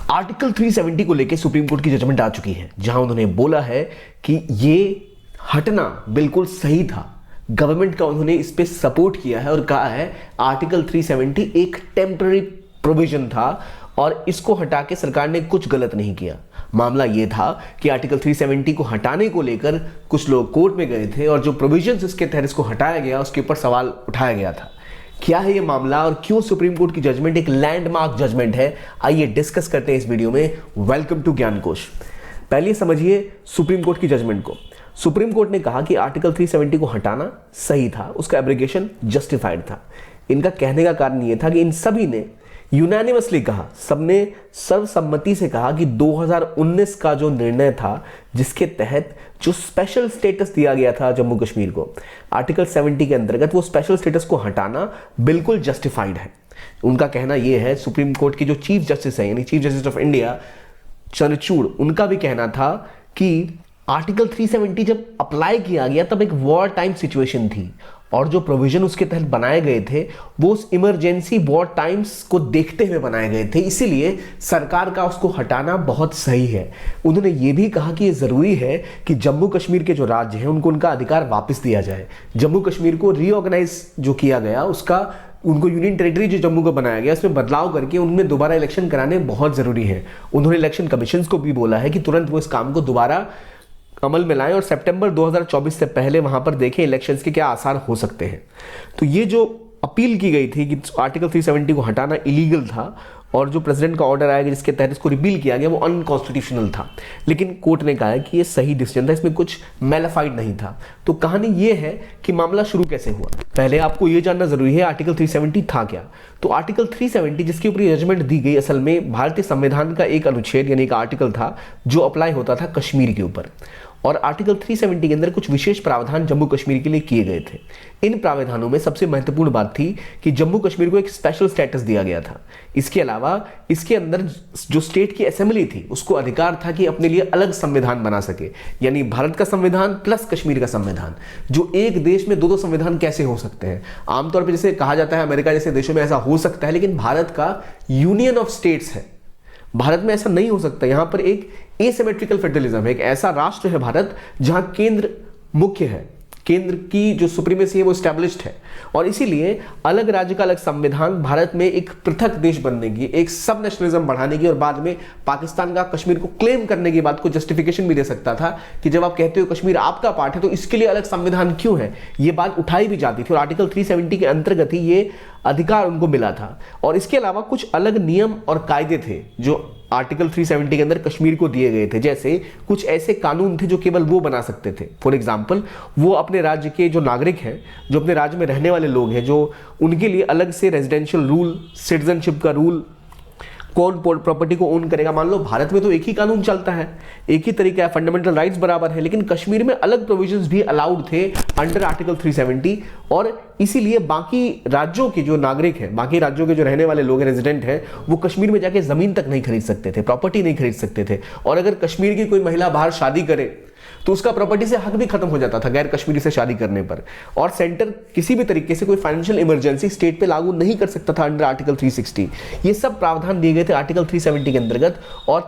Article 370 को लेकर supreme court की जजमेंट आ चुकी है, जहां उन्होंने बोला है कि ये हटना बिल्कुल सही था। गवर्नमेंट का उन्होंने इस पे सपोर्ट किया है और कहा है आर्टिकल 370 एक टेम्पररी प्रोविजन था और इसको हटा के सरकार ने कुछ गलत नहीं किया। मामला यह था कि आर्टिकल 370 को हटाने को लेकर कुछ लोग कोर्ट में गए थे और जो प्रोविजंस इसके तहत इसको हटाया गया उसके ऊपर सवाल उठाया गया था। क्या है ये मामला और क्यों सुप्रीम कोर्ट की जजमेंट एक लैंडमार्क जजमेंट है, आइए डिस्कस करते हैं इस वीडियो में। वेलकम टू ज्ञान कोश। पहले समझिए सुप्रीम कोर्ट की जजमेंट को। सुप्रीम कोर्ट ने कहा कि आर्टिकल 370 को हटाना सही था, उसका एब्रिगेशन जस्टिफाइड था। इनका कहने का कारण यह था कि इन सभी ने यूनानिमसली कहा, सबने सर्वसम्मति से कहा कि 2019 का जो निर्णय था जिसके तहत जो स्पेशल स्टेटस दिया गया था जम्मू कश्मीर को आर्टिकल 70 के अंतर्गत, वो स्पेशल स्टेटस को हटाना बिल्कुल जस्टिफाइड है। उनका कहना यह है, सुप्रीम कोर्ट के जो चीफ जस्टिस है यानी chief justice of India Chandrachud, उनका भी कहना था कि आर्टिकल 370 जब अप्लाई किया गया तब एक वॉर टाइम सिचुएशन थी और जो प्रोविजन उसके तहत बनाए गए थे वो उस इमरजेंसी वॉर टाइम्स को देखते हुए बनाए गए थे, इसीलिए सरकार का उसको हटाना बहुत सही है। उन्होंने ये भी कहा कि ये ज़रूरी है कि जम्मू कश्मीर के जो राज्य हैं उनको उनका अधिकार वापस दिया जाए। जम्मू कश्मीर को रीऑर्गेनाइज जो किया गया उसका, उनको यूनियन टेरिटरी जो जम्मू को बनाया गया उसमें बदलाव करके उनमें दोबारा इलेक्शन कराने बहुत ज़रूरी है। उन्होंने इलेक्शन कमीशन को भी बोला है कि तुरंत वो इस काम को दोबारा अमल में लाएं और सितंबर 2024 से पहले वहां पर देखें इलेक्शंस के क्या आसार हो सकते हैं। तो ये जो अपील की गई थी कि आर्टिकल 370 को हटाना इलीगल था और जो प्रेसिडेंट का ऑर्डर आया जिसके तहत इसको रिपील किया गया वो अनकॉन्स्टिट्यूशनल था, लेकिन कोर्ट ने कहा है कि ये सही डिसीजन था, इसमें कुछ मैलिफाइड नहीं था। तो कहानी ये है कि मामला शुरू कैसे हुआ। पहले आपको ये जानना जरूरी है आर्टिकल 370 था क्या। तो आर्टिकल 370 जिसके ऊपर जजमेंट दी गई, असल में भारतीय संविधान का एक अनुच्छेद यानी एक आर्टिकल था जो अप्लाई होता था कश्मीर के ऊपर, और आर्टिकल 370 के अंदर कुछ विशेष प्रावधान जम्मू कश्मीर के लिए किए गए थे। इन प्रावधानों में सबसे महत्वपूर्ण बात थी कि जम्मू कश्मीर को एक स्पेशल स्टेटस दिया गया था। इसके अलावा इसके अंदर जो स्टेट की असेंबली थी उसको अधिकार था कि अपने लिए अलग संविधान बना सके, यानी भारत का संविधान प्लस कश्मीर का संविधान। जो एक देश में दो संविधान कैसे हो सकते हैं? आमतौर पर जैसे कहा जाता है अमेरिका जैसे देशों में ऐसा हो सकता है, लेकिन भारत का यूनियन ऑफ स्टेट्स है, भारत में ऐसा नहीं हो सकता। यहां पर एक एसिमेट्रिकल फेडरलिज्म है, एक ऐसा राष्ट्र है भारत जहां केंद्र मुख्य है, केंद्र की जो सुप्रीमेसी है वो एस्टैब्लिश्ड है, और इसीलिए अलग राज्य का अलग संविधान भारत में एक पृथक देश बनने की, एक सब नेशनलिज्म बढ़ाने की और बाद में पाकिस्तान का कश्मीर को क्लेम करने की बात को जस्टिफिकेशन भी दे सकता था कि जब आप कहते हो कश्मीर आपका पार्ट है तो इसके लिए अलग संविधान क्यों है, ये बात उठाई भी जाती थी और आर्टिकल 370 के अंतर्गत ही ये अधिकार उनको मिला था। और इसके अलावा कुछ अलग नियम और कायदे थे जो आर्टिकल 370 के अंदर कश्मीर को दिए गए थे, जैसे कुछ ऐसे कानून थे जो केवल वो बना सकते थे। फॉर एग्जांपल, वो अपने राज्य के जो नागरिक हैं, जो अपने राज्य में रहने वाले लोग हैं, जो उनके लिए अलग से रेजिडेंशियल रूल, सिटीजनशिप का रूल, कौन प्रॉपर्टी को ओन करेगा। मान लो भारत में तो एक ही कानून चलता है, एक ही तरीका है, फंडामेंटल राइट्स बराबर है, लेकिन कश्मीर में अलग प्रोविजंस भी अलाउड थे अंडर आर्टिकल 370, और इसीलिए बाकी राज्यों के जो नागरिक हैं, बाकी राज्यों के जो रहने वाले लोग हैं, रेजिडेंट हैं, वो कश्मीर में जाके जमीन तक नहीं खरीद सकते थे, प्रॉपर्टी नहीं खरीद सकते थे। और अगर कश्मीर की कोई महिला बाहर शादी करे तो उसका प्रॉपर्टी से हक भी खत्म हो जाता था गैर कश्मीरी से शादी करने पर, और सेंटर किसी भी तरीके से कोई फाइनेंशियल इमरजेंसी स्टेट पे लागू नहीं कर सकता था अंडर आर्टिकल 360। ये सब प्रावधान दिए गए थे आर्टिकल 370 के अंतर्गत, और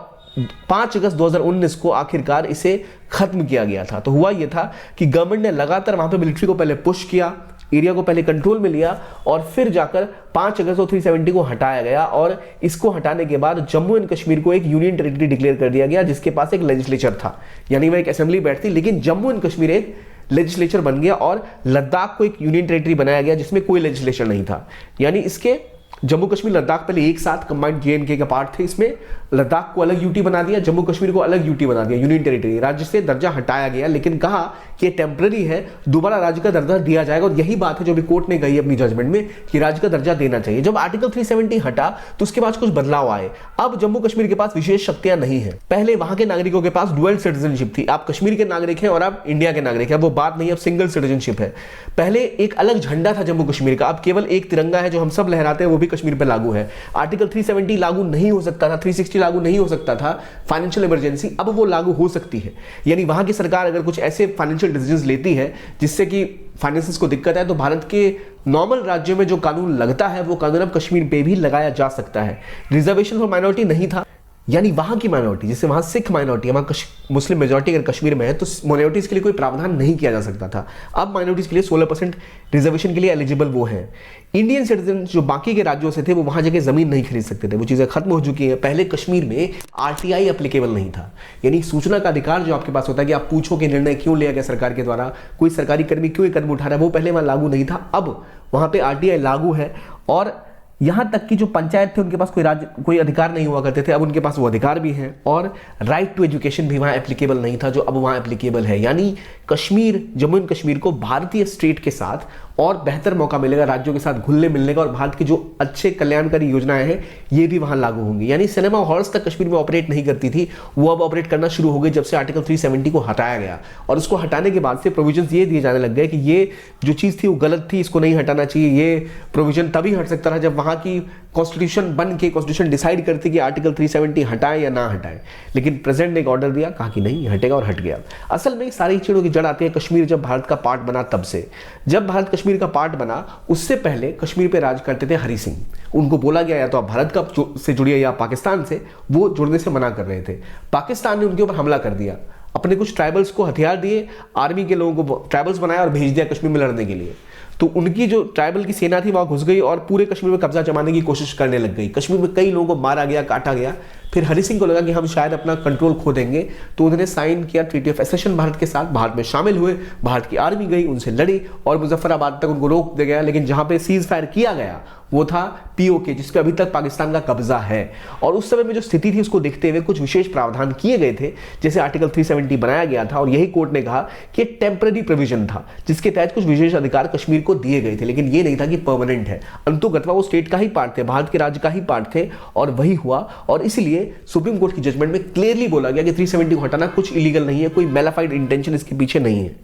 5 अगस्त 2019 को आखिरकार इसे खत्म किया गया था। तो हुआ यह था कि गवर्नमेंट ने लगातार वहां पे मिलिट्री को पहले पुश किया, एरिया को पहले कंट्रोल में लिया, और फिर जाकर 5 अगस्त को 370 को हटाया गया, और इसको हटाने के बाद जम्मू एंड कश्मीर को एक यूनियन टेरिटरी डिक्लेयर कर दिया गया जिसके पास एक लेजिस्लेचर था, यानी वह एक असेंबली बैठती, लेकिन जम्मू एंड कश्मीर एक लेजिस्लेचर बन गया, और लद्दाख को एक यूनियन टेरिटरी बनाया गया जिसमें कोई लेजिस्लेचर नहीं था। यानी इसके जम्मू कश्मीर लद्दाख पहले एक साथ कंबाइंड JNK का पार्ट थे, इसमें लद्दाख को अलग यूटी बना दिया, जम्मू कश्मीर को अलग यूटी बना दिया, यूनियन टेरिटरी, राज्य से दर्जा हटाया गया, लेकिन कहा कि टेम्पररी है, दोबारा राज्य का दर्जा दिया जाएगा। और यही बात है जो भी कोर्ट ने कही अपनी जजमेंट में कि राज्य का दर्जा देना चाहिए। जब आर्टिकल 370 हटा तो उसके बाद कुछ बदलाव आए। अब जम्मू कश्मीर के पास विशेष शक्तियां नहीं है। पहले वहां के नागरिकों के पास डुअल सिटीजनशिप थी, आप कश्मीर के नागरिक हैं और आप इंडिया के नागरिक हैं, वो बात नहीं, अब सिंगल सिटीजनशिप है। पहले एक अलग झंडा था जम्मू कश्मीर का, अब केवल एक तिरंगा है जो हम सब लहराते हैं, वो भी कश्मीर पर लागू है। आर्टिकल 370 लागू नहीं हो सकता था, 360 लागू नहीं हो सकता था, फाइनेंशियल इमरजेंसी, अब वो लागू हो सकती है। यानी वहां की सरकार अगर कुछ ऐसे फाइनेंशियल डिसीजंस लेती है जिससे कि फाइनेंसेस को दिक्कत है, तो भारत के नॉर्मल राज्यों में जो कानून लगता है वो कानून अब कश्मीर पे भी लगाया जा सकता है। रिजर्वेशन फॉर माइनॉरिटी नहीं था, यानी वहां की माइनॉरिटी, जैसे वहां सिख माइनॉरिटी, वहां मुस्लिम मेजॉरिटी अगर कश्मीर में है तो माइनॉरिटीज के लिए कोई प्रावधान नहीं किया जा सकता था। अब माइनॉरिटीज के लिए 16% रिजर्वेशन के लिए एलिजिबल वो हैं। इंडियन सिटीजन जो बाकी के राज्यों से थे वो वहां जाके जमीन नहीं खरीद सकते थे, वो चीजें खत्म हो चुकी है। पहले कश्मीर में आरटीआई एप्लीकेबल नहीं था, यानी सूचना का अधिकार जो आपके पास होता है कि आप पूछो कि निर्णय क्यों लिया गया सरकार के द्वारा, कोई सरकारी कर्मी क्यों एक कदम उठा रहा है, वो पहले वहां लागू नहीं था। अब वहां पे आरटीआई लागू है और यहां तक कि जो पंचायत थे उनके पास कोई अधिकार नहीं हुआ करते थे, अब उनके पास वो अधिकार भी हैं। और राइट टू एजुकेशन भी वहां एप्लीकेबल नहीं था, जो अब वहां एप्लीकेबल है। यानी कश्मीर, जम्मू एंड कश्मीर को भारतीय स्टेट के साथ और बेहतर मौका मिलेगा राज्यों के साथ घुलने मिलने का, और भारत की जो अच्छे कल्याणकारी योजनाएं हैं ये भी वहां लागू होंगी। यानी सिनेमा हॉल्स तक कश्मीर में ऑपरेट नहीं करती थी, वो अब ऑपरेट करना शुरू हो गई जब से आर्टिकल 370 को हटाया गया। और उसको हटाने के बाद से प्रोविजंस ये दिए जाने लग गए कि ये जो चीज थी वो गलत थी, इसको नहीं हटाना चाहिए। ये प्रोविजन तभी हट सकता था जब वहां की कॉन्स्टिट्यूशन बन के कॉन्स्टिट्यूशन डिसाइड करती कि आर्टिकल 370 हटाए या ना हटाए। लेकिन प्रेसिडेंट ने एक ऑर्डर दिया, कहा कि नहीं हटेगा, और हट गया। असल में सारी चीजों की जड़ आती है कश्मीर जब भारत का पार्ट बना तब से। जब भारत कश्मीर का पार्ट बना उससे पहले कश्मीर पे राज करते थे हरि सिंह। उनको बोला गया या तो आप भारत का से जुड़िए या पाकिस्तान से, वो जुड़ने से मना कर रहे थे। पाकिस्तान ने उनके ऊपर हमला कर दिया, अपने कुछ ट्राइबल्स को हथियार दिए, आर्मी के लोगों को ट्राइबल्स बनाया और भेज दिया कश्मीर में लड़ने के लिए। तो उनकी जो ट्राइबल की सेना थी वहां घुस गई और पूरे कश्मीर में कब्जा जमाने की कोशिश करने लग गई। कश्मीर में कई लोगों को मारा गया, काटा गया। फिर हरि सिंह को लगा कि हम शायद अपना कंट्रोल खो देंगे, तो उन्होंने साइन किया ट्रीटी ऑफ एसेशन भारत के साथ, भारत में शामिल हुए, भारत की आर्मी गई, उनसे लड़ी और मुजफ्फराबाद तक उनको रोक दिया गया। लेकिन जहां पे सीज फायर किया गया वो था पीओके, जिस पे अभी तक पाकिस्तान का कब्जा है। और उस समय में जो स्थिति थी उसको देखते हुए कुछ विशेष प्रावधान किए गए थे, जैसे आर्टिकल 370 बनाया गया था और यही कोर्ट ने कहा कि एक टेम्पररी प्रोविजन था जिसके तहत कुछ विशेष अधिकार कश्मीर को दिए गए थे, लेकिन ये नहीं था कि परमानेंट है। अंतुगतवा वो स्टेट का ही पार्ट थे, भारत के राज्य का ही पार्ट थे और वही हुआ। और इसलिए सुप्रीम कोर्ट की जजमेंट में क्लियरली बोला गया कि 370 को हटाना कुछ इलीगल नहीं है, कोई मेलाफाइड इंटेंशन इसके पीछे नहीं है।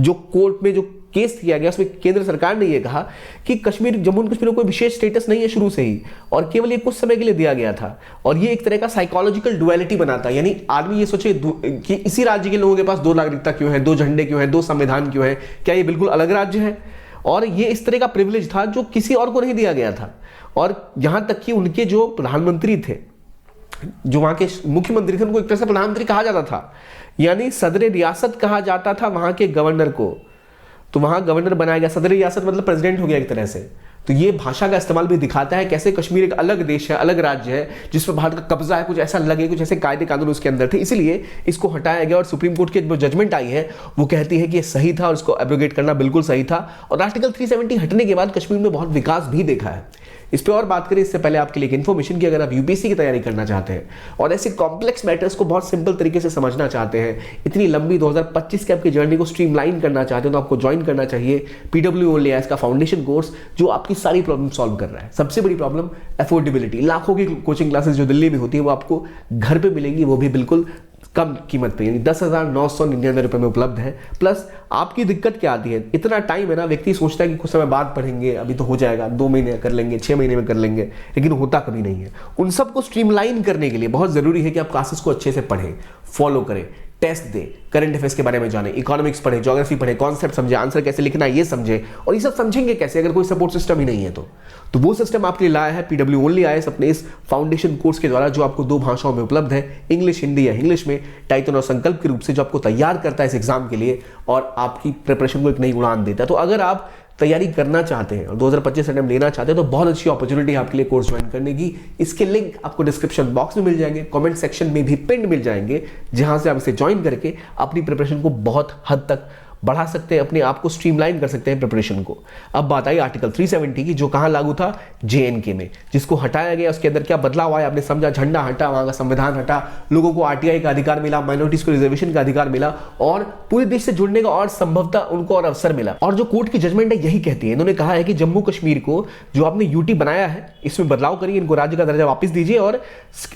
जो कोर्ट में जो केस किया गया उसमें केंद्र सरकार ने यह कहा कि कश्मीर, जम्मू एंड कश्मीर को कोई विशेष स्टेटस नहीं है शुरू से ही, और केवल ये कुछ समय के लिए दिया गया था। और ये एक तरह का साइकोलॉजिकल डुअलिटी बनाता है, यानी आदमी ये सोचे कि इसी राज्य के लोगों के पास दो नागरिकता क्यों है, दो झंडे क्यों है, दो संविधान क्यों है, क्या ये बिल्कुल अलग राज्य है? और ये इस तरह का प्रिविलेज था जो किसी और को नहीं दिया गया था। और यहां तक कि उनके जो प्रधानमंत्री थे, जो वहां के मुख्यमंत्री थे, उनको एक तरह से प्रधानमंत्री कहा जाता था, यानी सदर रियासत कहा जाता था वहां के गवर्नर को। तो वहां गवर्नर बनाया गया, सदर रियासत मतलब प्रेसिडेंट हो गया एक तरह से। तो ये भाषा का इस्तेमाल भी दिखाता है कैसे कश्मीर एक अलग देश है, अलग राज्य है जिस पर भारत का कब्जा है, कुछ ऐसा लगे, कुछ ऐसे कायदे कानून उसके अंदर थे, इसलिए इसको हटाया गया। और सुप्रीम कोर्ट की जो जजमेंट आई है वो कहती है कि ये सही था और इसको एब्रोगेट करना बिल्कुल सही था। और आर्टिकल 370 हटने के बाद कश्मीर में बहुत विकास भी देखा है। इस पर और बात करें इससे पहले आपके लिए इन्फॉर्मेशन की, अगर आप यूपीएससी की तैयारी करना चाहते हैं और ऐसे कॉम्प्लेक्स मैटर्स को बहुत सिंपल तरीके से समझना चाहते हैं, इतनी लंबी 2025 की आपकी जर्नी को स्ट्रीमलाइन करना चाहते हैं, तो आपको ज्वाइन करना चाहिए PW ओनली आईएएस का फाउंडेशन कोर्स, जो आपकी सारी प्रॉब्लम सॉल्व कर रहा है। सबसे बड़ी प्रॉब्लम अफोर्डेबिलिटी, लाखों की कोचिंग क्लासेस जो दिल्ली में होती है वो आपको घर पे मिलेंगी, वो भी बिल्कुल कम कीमत पे, यानी 10,999 रुपए में उपलब्ध है। प्लस आपकी दिक्कत क्या आती है, इतना टाइम है ना, व्यक्ति सोचता है कि कुछ समय बाद पढ़ेंगे, अभी तो हो जाएगा, 2 महीने कर लेंगे, 6 महीने में कर लेंगे, लेकिन होता कभी नहीं है। उन सबको स्ट्रीमलाइन करने के लिए बहुत जरूरी है कि आप क्लासेस को अच्छे से पढ़ें, फॉलो करें, टेस्ट दे, करंट अफेयर्स के बारे में जाने, इकोनॉमिक्स पढ़े, ज्योग्राफी पढ़े, कॉन्सेप्ट समझे, आंसर कैसे लिखना है ये समझे। और ये सब समझेंगे कैसे अगर कोई सपोर्ट सिस्टम ही नहीं है तो वो सिस्टम आपके लिए लाया है PW ओनली आईएएस अपने इस फाउंडेशन कोर्स के द्वारा, जो आपको 2 भाषाओं में उपलब्ध है, इंग्लिश हिंदी या इंग्लिश में, टाइटन और संकल्प के रूप से, जो आपको तैयार करता है इस एग्जाम के लिए और आपकी प्रिपरेशन को एक नई उड़ान देता है। तो अगर आप तैयारी करना चाहते हैं और 2025 अटेम्प्ट लेना चाहते हैं तो बहुत अच्छी अपॉर्चुनिटी है आपके लिए कोर्स ज्वाइन करने की। इसके लिंक आपको डिस्क्रिप्शन बॉक्स में मिल जाएंगे, कमेंट सेक्शन में भी पिन मिल जाएंगे, जहां से आप इसे ज्वाइन करके अपनी प्रिपरेशन को बहुत हद तक बढ़ा सकते हैं, अपने आप को स्ट्रीमलाइन कर सकते हैं प्रिपरेशन को। अब बात आई आर्टिकल 370 की, जो कहां लागू था, JNK में, जिसको हटाया गया। उसके अंदर क्या बदलाव आया आपने समझा, झंडा हटा, वहां का संविधान हटा, लोगों को RTI का अधिकार मिला, माइनॉरिटीज को रिजर्वेशन का अधिकार मिला और पूरे देश से जुड़ने का और संभवतः उनको और अवसर मिला। और जो कोर्ट की जजमेंट है यही कहती है, इन्होंने कहा है कि जम्मू कश्मीर को जो आपने UT बनाया है इसमें बदलाव करिए, इनको राज्य का दर्जा वापस दीजिए और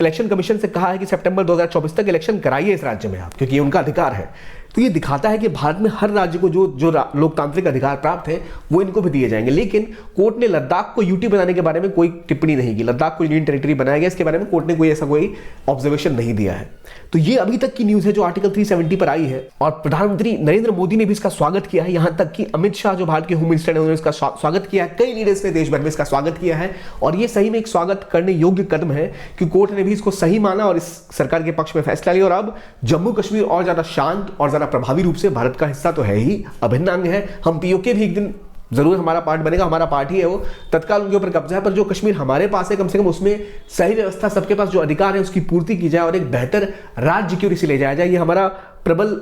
इलेक्शन कमीशन से कहा है कि सितंबर 2024 तक इलेक्शन कराइए इस राज्य में आप, क्योंकि ये उनका अधिकार है। तो ये दिखाता है कि भारत में हर राज्य को जो जो लोकतांत्रिक अधिकार प्राप्त है वो इनको भी दिए जाएंगे। लेकिन कोर्ट ने लद्दाख को यूटी बनाने के बारे में कोई टिप्पणी नहीं की, लद्दाख को यूनियन टेरिटरी बनाया गया इसके बारे में कोर्ट ने कोई ऐसा कोई ऑब्जर्वेशन नहीं दिया है। तो ये अभी तक की न्यूज है जो आर्टिकल 370 पर आई है, और प्रधानमंत्री नरेंद्र मोदी ने भी इसका स्वागत किया है। यहां तक कि अमित शाह जो भारत के होम मिनिस्टर है उन्होंने इसका स्वागत किया है, कई लीडर्स ने देश भर में इसका स्वागत किया है, और ये सही में एक स्वागत करने योग्य कदम है कि कोर्ट ने भी इसको सही माना और इस सरकार के पक्ष में फैसला लिया। और अब जम्मू कश्मीर और ज्यादा शांत और ज्यादा प्रभावी रूप से भारत का हिस्सा तो है ही, अभिन्न अंग है। हम पीओके भी एक दिन जरूर हमारा पार्ट बनेगा, हमारा पार्ट ही है वो, तत्काल उनके ऊपर कब्जा है, पर जो कश्मीर हमारे पास है कम से कम उसमें सही व्यवस्था, सबके पास जो अधिकार है उसकी पूर्ति की जाए और एक बेहतर राज्य की ओर इसे ले जाया जाए। ये हमारा प्रबल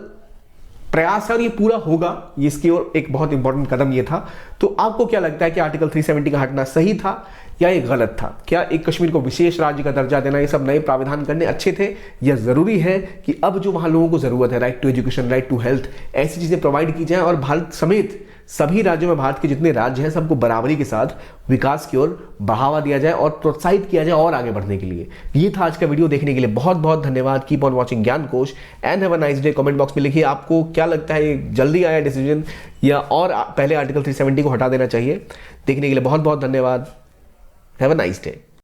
प्रयास है और ये पूरा होगा, ये इसकी ओर एक बहुत इंपॉर्टेंट कदम ये था। तो आपको क्या लगता है कि आर्टिकल 370 का हटना सही था या ये गलत था? क्या एक कश्मीर को विशेष राज्य का दर्जा देना, ये सब नए प्राविधान करने अच्छे थे, या जरूरी है कि अब जो वहां लोगों को जरूरत है, right to education, right to health, ऐसी चीजें प्रोवाइड की जाए और भारत समेत सभी राज्यों में, भारत के जितने राज्य हैं सबको बराबरी के साथ विकास की ओर बढ़ावा दिया जाए और प्रोत्साहित किया जाए और आगे बढ़ने के लिए। ये था आज का वीडियो, देखने के लिए बहुत बहुत धन्यवाद। Keep on watching Gyankosh and have a nice day. Comment box में लिखिए आपको क्या लगता है, जल्दी आया डिसीजन या और पहले आर्टिकल 370 को हटा देना चाहिए। देखने के लिए बहुत बहुत धन्यवाद। Have a nice day.